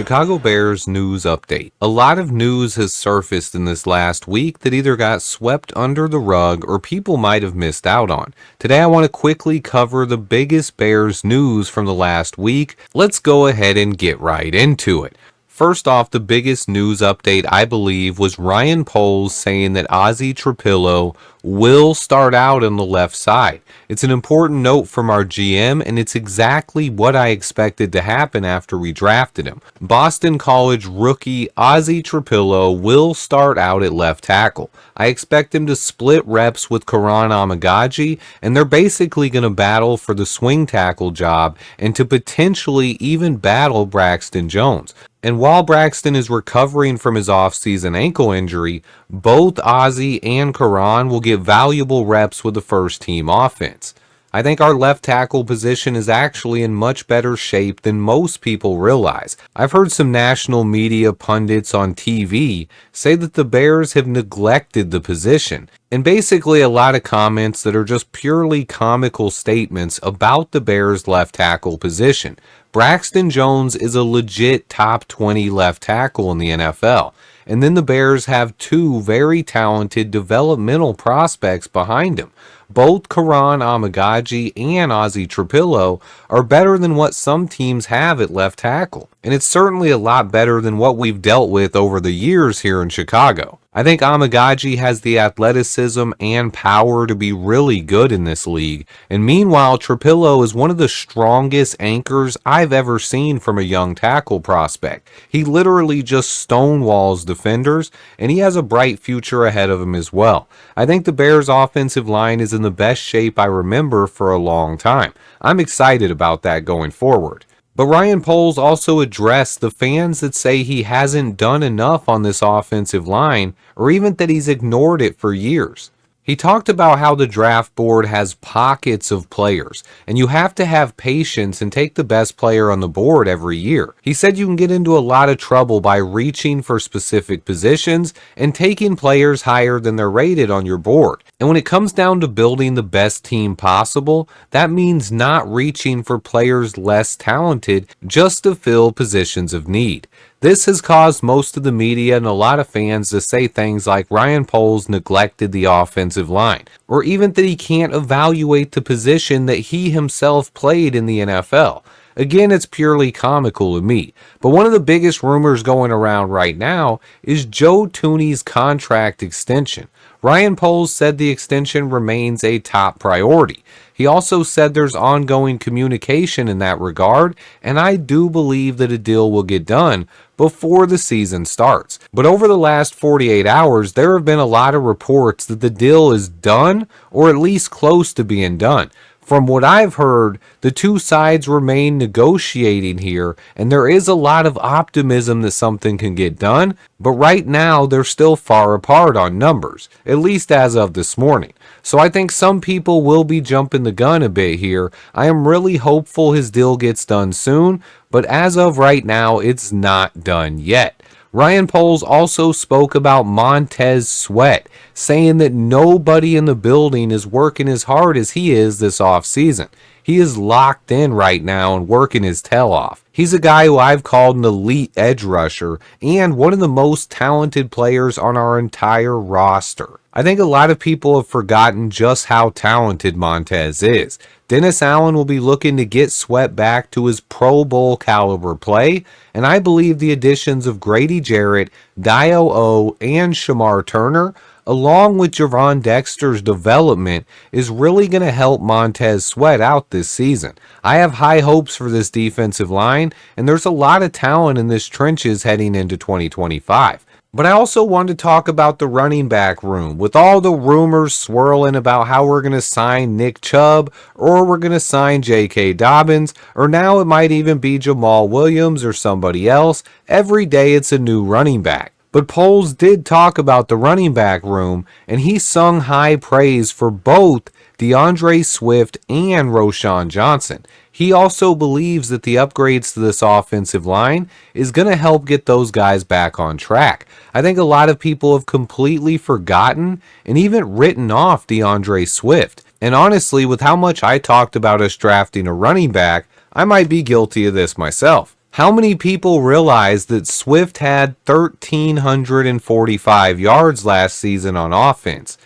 Chicago Bears news update. A lot of news has surfaced in this last week that either got swept under the rug or people might have missed out on. Today I want to quickly cover the biggest Bears news from the last week. Let's go ahead and get right into it. First off, the biggest news update, I believe, was Ryan Poles saying that Ozzie Trapillo will start out on the left side. It's an important note from our GM, and it's exactly what I expected to happen after we drafted him. Boston College rookie Ozzie Trapillo will start out at left tackle. I expect him to split reps with Karan Amagaji, and they're basically going to battle for the swing tackle job and to potentially even battle Braxton Jones. And while Braxton is recovering from his offseason ankle injury, both Ozzie and Karan will get valuable reps with the first team offense. I think our left tackle position is actually in much better shape than most people realize. I've heard some national media pundits on TV say that the Bears have neglected the position, and basically a lot of comments that are just purely comical statements about the Bears left tackle position. Braxton Jones is a legit top 20 left tackle in the NFL. And then the Bears have two very talented developmental prospects behind him. Both Karan Amagaji and Ozzie Trapillo are better than what some teams have at left tackle. And it's certainly a lot better than what we've dealt with over the years here in Chicago. I think Amagaji has the athleticism and power to be really good in this league. And meanwhile, Trapillo is one of the strongest anchors I've ever seen from a young tackle prospect. He literally just stonewalls defenders, and he has a bright future ahead of him as well. I think the Bears' offensive line is in the best shape I remember for a long time. I'm excited about that going forward. But Ryan Poles also addressed the fans that say he hasn't done enough on this offensive line, or even that he's ignored it for years. He talked about how the draft board has pockets of players, and you have to have patience and take the best player on the board every year. He said you can get into a lot of trouble by reaching for specific positions and taking players higher than they're rated on your board. And when it comes down to building the best team possible, that means not reaching for players less talented just to fill positions of need. This has caused most of the media and a lot of fans to say things like Ryan Poles neglected the offensive line, or even that he can't evaluate the position that he himself played in the NFL. Again, it's purely comical to me, but one of the biggest rumors going around right now is Joe Thuney's contract extension. Ryan Poles said the extension remains a top priority. He also said there's ongoing communication in that regard, and I do believe that a deal will get done before the season starts. But over the last 48 hours, there have been a lot of reports that the deal is done, or at least close to being done. From what I've heard, the two sides remain negotiating here, and there is a lot of optimism that something can get done, but right now they're still far apart on numbers, at least as of this morning. So I think some people will be jumping the gun a bit here. I am really hopeful his deal gets done soon, but as of right now, it's not done yet. Ryan Poles also spoke about Montez Sweat, saying that nobody in the building is working as hard as he is this offseason. He is locked in right now and working his tail off. He's a guy who I've called an elite edge rusher and one of the most talented players on our entire roster. I think a lot of people have forgotten just how talented Montez is. Dennis Allen will be looking to get Sweat back to his Pro Bowl caliber play, and I believe the additions of Grady Jarrett, Tackl.e, and Shamar Turner, along with Javon Dexter's development, is really going to help Montez Sweat out this season. I have high hopes for this defensive line, and there's a lot of talent in this trenches heading into 2025. But I also wanted to talk about the running back room. With all the rumors swirling about how we're going to sign Nick Chubb, or we're going to sign J.K. Dobbins, or now it might even be Jamal Williams or somebody else, every day it's a new running back. But Poles did talk about the running back room, and he sung high praise for both DeAndre Swift and Roschon Johnson. He also believes that the upgrades to this offensive line is going to help get those guys back on track. I think a lot of people have completely forgotten and even written off DeAndre Swift. And honestly, with how much I talked about us drafting a running back, I might be guilty of this myself. How many people realize that Swift had 1,345 yards last season on offense?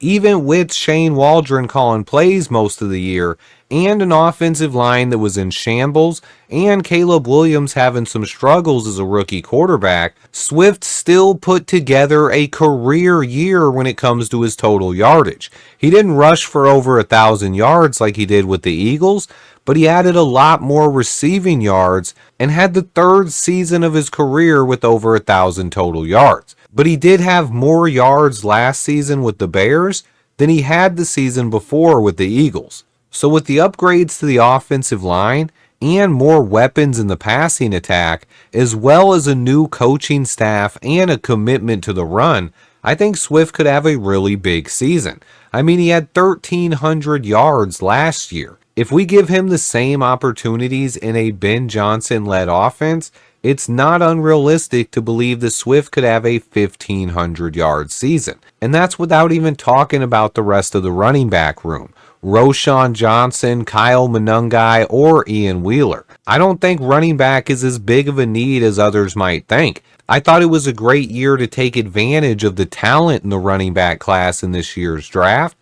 Even with Shane Waldron calling plays most of the year, and an offensive line that was in shambles, and Caleb Williams having some struggles as a rookie quarterback, Swift still put together a career year when it comes to his total yardage. He didn't rush for over 1,000 yards like he did with the Eagles, but he added a lot more receiving yards and had the third season of his career with over 1,000 total yards. But he did have more yards last season with the Bears than he had the season before with the Eagles. So with the upgrades to the offensive line and more weapons in the passing attack, as well as a new coaching staff and a commitment to the run, I think Swift could have a really big season. I mean, he had 1,300 yards last year. If we give him the same opportunities in a Ben Johnson-led offense, it's not unrealistic to believe that Swift could have a 1,500-yard season. And that's without even talking about the rest of the running back room. Roschon Johnson, Kyle Monangai, or Ian Wheeler. I don't think running back is as big of a need as others might think. I thought it was a great year to take advantage of the talent in the running back class in this year's draft.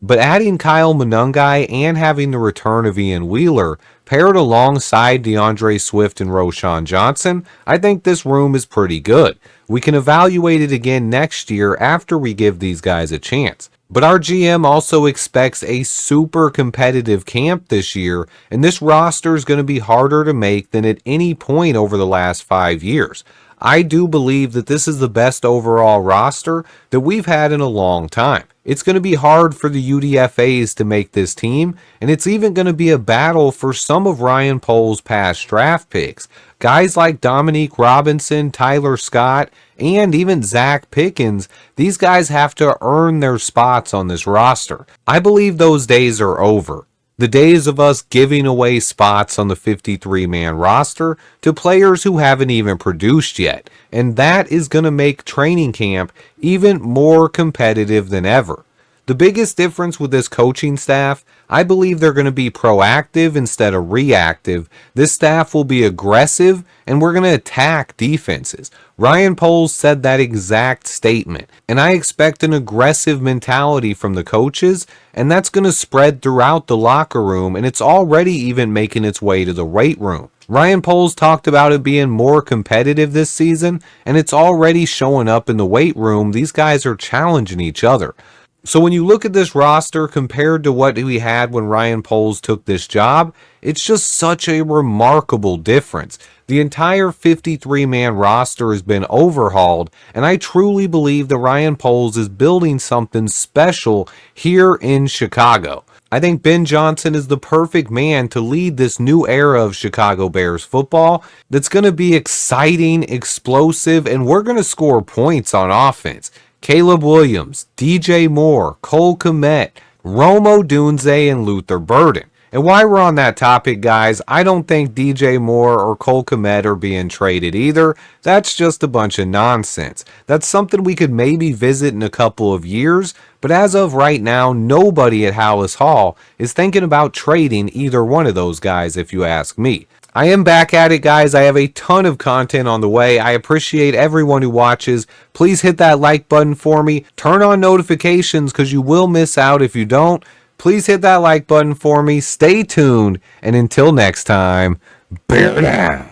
But adding Kyle Monangai and having the return of Ian Wheeler paired alongside DeAndre Swift and Roschon Johnson, I think this room is pretty good. We can evaluate it again next year after we give these guys a chance. But our GM also expects a super competitive camp this year, and this roster is going to be harder to make than at any point over the last 5 years. I do believe that this is the best overall roster that we've had in a long time. It's going to be hard for the UDFAs to make this team, and it's even going to be a battle for some of Ryan Poles' past draft picks. Guys like Dominique Robinson, Tyler Scott, and even Zach Pickens, these guys have to earn their spots on this roster. I believe those days are over. The days of us giving away spots on the 53-man roster to players who haven't even produced yet, and that is going to make training camp even more competitive than ever. The biggest difference with this coaching staff, I believe they're going to be proactive instead of reactive. This staff will be aggressive, and we're going to attack defenses. Ryan Poles said that exact statement, and I expect an aggressive mentality from the coaches, and that's going to spread throughout the locker room, and it's already even making its way to the weight room. Ryan Poles talked about it being more competitive this season, and it's already showing up in the weight room. These guys are challenging each other. So when you look at this roster compared to what we had when Ryan Poles took this job, it's just such a remarkable difference. The entire 53-man roster has been overhauled, and I truly believe that Ryan Poles is building something special here in Chicago. I think Ben Johnson is the perfect man to lead this new era of Chicago Bears football that's going to be exciting, explosive, and we're going to score points on offense. Caleb Williams, DJ Moore, Cole Kmet, Rome Odunze, and Luther Burden. And while we're on that topic, guys, I don't think DJ Moore or Cole Kmet are being traded either. That's just a bunch of nonsense. That's something we could maybe visit in a couple of years, but as of right now, nobody at Hallis Hall is thinking about trading either one of those guys, if you ask me. I am back at it, guys. I have a ton of content on the way. I appreciate everyone who watches. Please hit that like button for me. Turn on notifications because you will miss out if you don't. Please hit that like button for me. Stay tuned. And until next time, bear down.